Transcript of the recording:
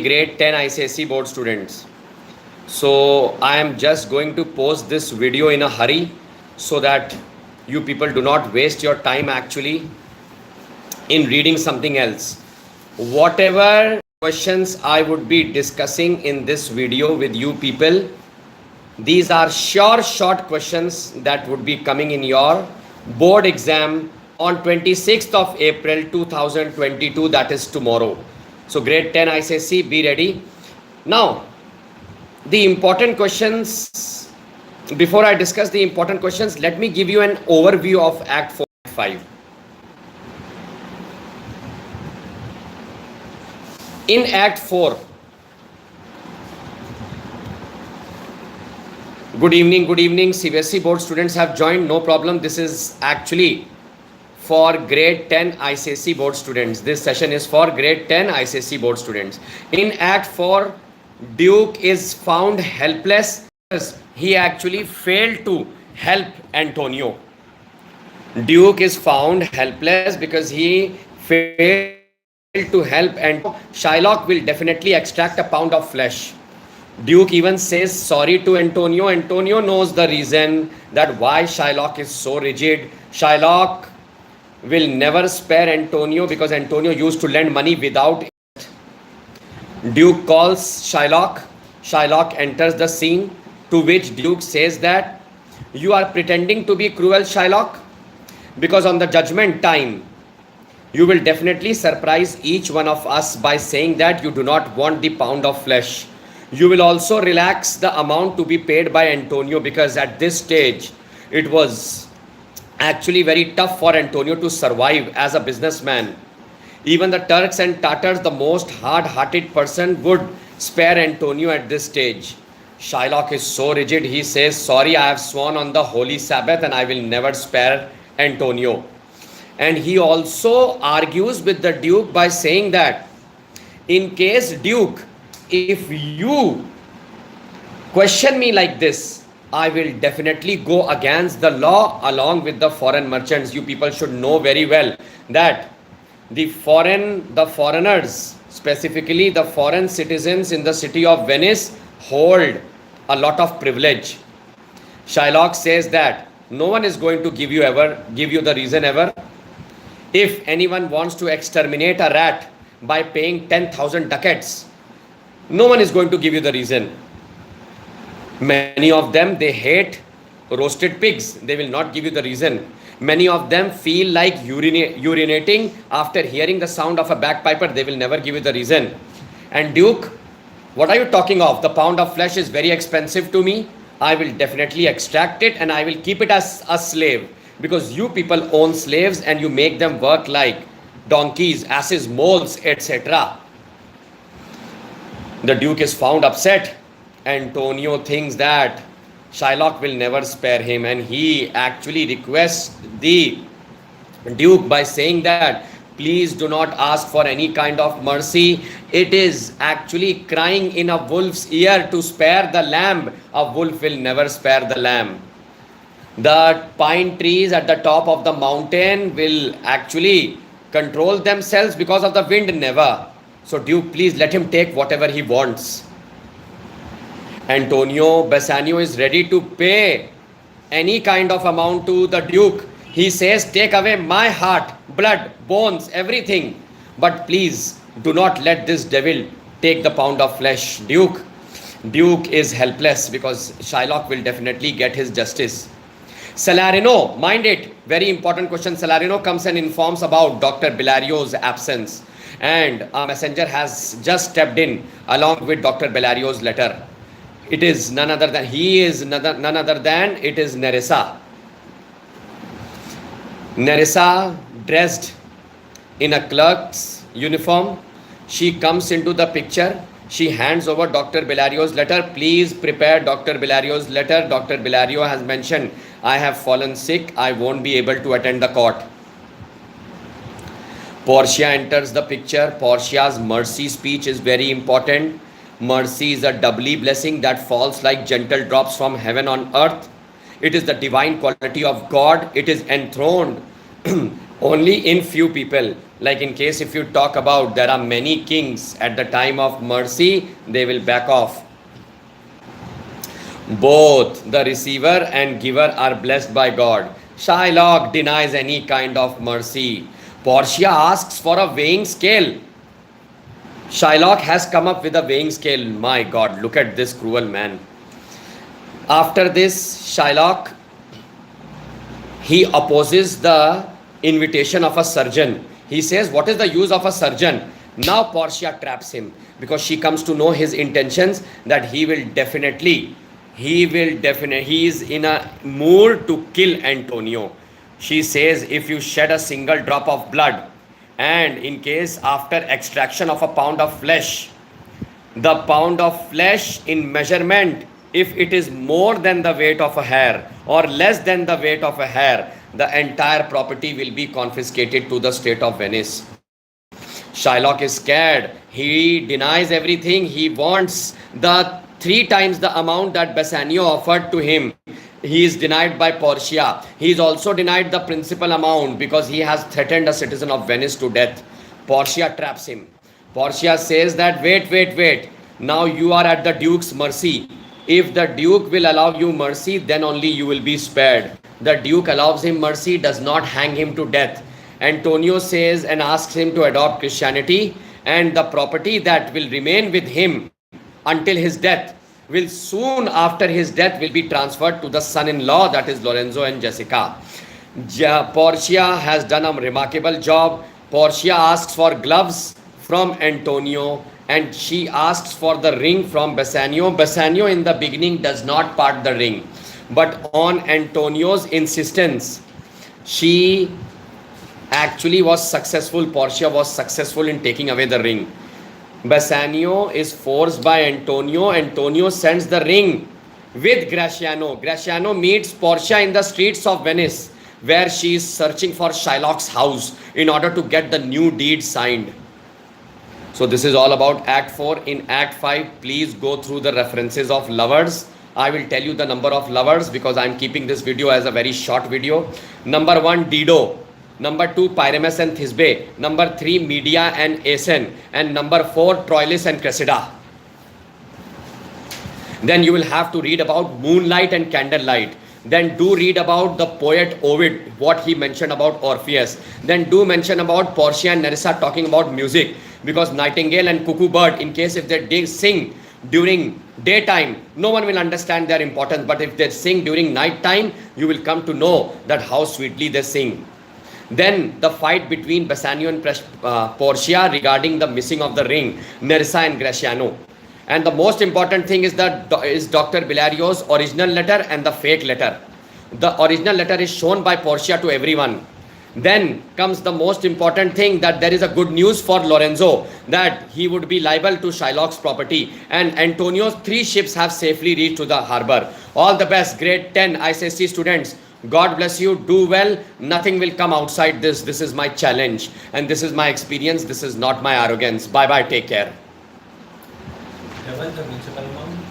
grade 10 ICSE board students. So I am just going to post this video in a hurry so that you people do not waste your time actually in reading something else. Whatever questions I would be discussing in this video with you people, these are sure short questions that would be coming in your board exam on 26th of April 2022, that is tomorrow. So grade 10 ICSE, be ready. Now, the important questions, before I discuss the important questions, let me give you an overview of Act 4 and 5. In Act 4, good evening, CBSE board students have joined, no problem. This is actually for grade 10 ICSE board students. This session is for grade 10 ICSE board students. In Act 4, Duke is found helpless because he actually failed to help Antonio. Duke is found helpless because he failed to help Antonio. Shylock will definitely extract a pound of flesh. Duke even says sorry to Antonio. Antonio knows the reason that why Shylock is so rigid. Shylock will never spare Antonio because Antonio used to lend money without it. Duke calls Shylock. Shylock enters the scene, to which Duke says that you are pretending to be cruel, Shylock, because on the judgment time you will definitely surprise each one of us by saying that you do not want the pound of flesh. You will also relax the amount to be paid by Antonio because at this stage it was actually very tough for Antonio to survive as a businessman. Even the Turks and Tatars, the most hard-hearted person, would spare Antonio at this stage. Shylock is so rigid, he says, sorry, I have sworn on the holy Sabbath and I will never spare Antonio. And he also argues with the Duke by saying that in case Duke, if you question me like this, I will definitely go against the law along with the foreign merchants. You people should know very well that the foreigners, specifically the foreign citizens in the city of Venice, hold a lot of privilege. Shylock says that no one is going to give you the reason ever. If anyone wants to exterminate a rat by paying 10,000 ducats, no one is going to give you the reason. Many of them, they hate roasted pigs. They will not give you the reason. Many of them feel like urinating after hearing the sound of a bagpiper. They will never give you the reason. And Duke, what are you talking of? The pound of flesh is very expensive to me. I will definitely extract it and I will keep it as a slave. Because you people own slaves and you make them work like donkeys, asses, moles, etc. The Duke is found upset. Antonio thinks that Shylock will never spare him and he actually requests the Duke by saying that please do not ask for any kind of mercy. It is actually crying in a wolf's ear to spare the lamb. A wolf will never spare the lamb. The pine trees at the top of the mountain will actually control themselves because of the wind, never. So Duke, please let him take whatever he wants. Antonio Bassanio is ready to pay any kind of amount to the Duke. He says, take away my heart, blood, bones, everything. But please do not let this devil take the pound of flesh. Duke is helpless because Shylock will definitely get his justice. Salarino, mind it, very important question. Salarino comes and informs about Dr. Bellario's absence. And a messenger has just stepped in along with Dr. Bellario's letter. It is none other than, it is Nerissa. Nerissa, dressed in a clerk's uniform, she comes into the picture. She hands over Dr. Bellario's letter. Please prepare Dr. Bellario's letter. Dr. Bellario has mentioned, I have fallen sick. I won't be able to attend the court. Portia enters the picture. Portia's mercy speech is very important. Mercy is a doubly blessing that falls like gentle drops from heaven on earth. It is the divine quality of God. It is enthroned only in few people. Like in case if you talk about there are many kings at the time of mercy, they will back off. Both the receiver and giver are blessed by God. Shylock denies any kind of mercy. Portia asks for a weighing scale. Shylock has come up with a weighing scale. My God, look at this cruel man. After this, Shylock, he opposes the invitation of a surgeon. He says, what is the use of a surgeon? Now Portia traps him because she comes to know his intentions, that he is in a mood to kill Antonio. She says, if you shed a single drop of blood, and in case after extraction of a pound of flesh, the pound of flesh in measurement, if it is more than the weight of a hair or less than the weight of a hair, the entire property will be confiscated to the state of Venice. Shylock is scared. He denies everything. He wants the 3 times the amount that Bassanio offered to him. He is denied by Portia. He is also denied the principal amount because he has threatened a citizen of Venice to death. Portia traps him. Portia says that wait. Now you are at the Duke's mercy. If the Duke will allow you mercy, then only you will be spared. The Duke allows him mercy, does not hang him to death. Antonio says and asks him to adopt Christianity, and the property that will remain with him until his death will soon after his death will be transferred to the son-in-law, that is Lorenzo and Jessica. Portia has done a remarkable job. Portia asks for gloves from Antonio and she asks for the ring from Bassanio. Bassanio in the beginning does not part the ring, but on Antonio's insistence, she actually was successful. Portia was successful in taking away the ring. Bassanio is forced by Antonio. Antonio sends the ring with Gratiano. Gratiano meets Portia in the streets of Venice, where she is searching for Shylock's house in order to get the new deed signed. So this is all about Act 4. In Act 5, please go through the references of lovers. I will tell you the number of lovers because I am keeping this video as a very short video. Number 1, Dido. Number 2, Pyramus and Thisbe. Number 3, Medea and Aeson. And number 4, Troilus and Cressida. Then you will have to read about moonlight and candlelight. Then do read about the poet Ovid, what he mentioned about Orpheus. Then do mention about Portia and Nerissa talking about music, because nightingale and cuckoo bird, in case if they sing during daytime, no one will understand their importance. But if they sing during night time, you will come to know that how sweetly they sing. Then the fight between Bassanio and Portia regarding the missing of the ring, Nerissa and Gratiano. And the most important thing is that is Dr. Bilario's original letter and the fake letter. The original letter is shown by Portia to everyone. Then comes the most important thing, that there is a good news for Lorenzo, that he would be liable to Shylock's property, and Antonio's 3 ships have safely reached to the harbor. All the best, grade 10 ICSE students. God bless you. Do well. Nothing will come outside this. This is my challenge and this is my experience. This is not my arrogance. Bye bye. Take care. Level the principal amount.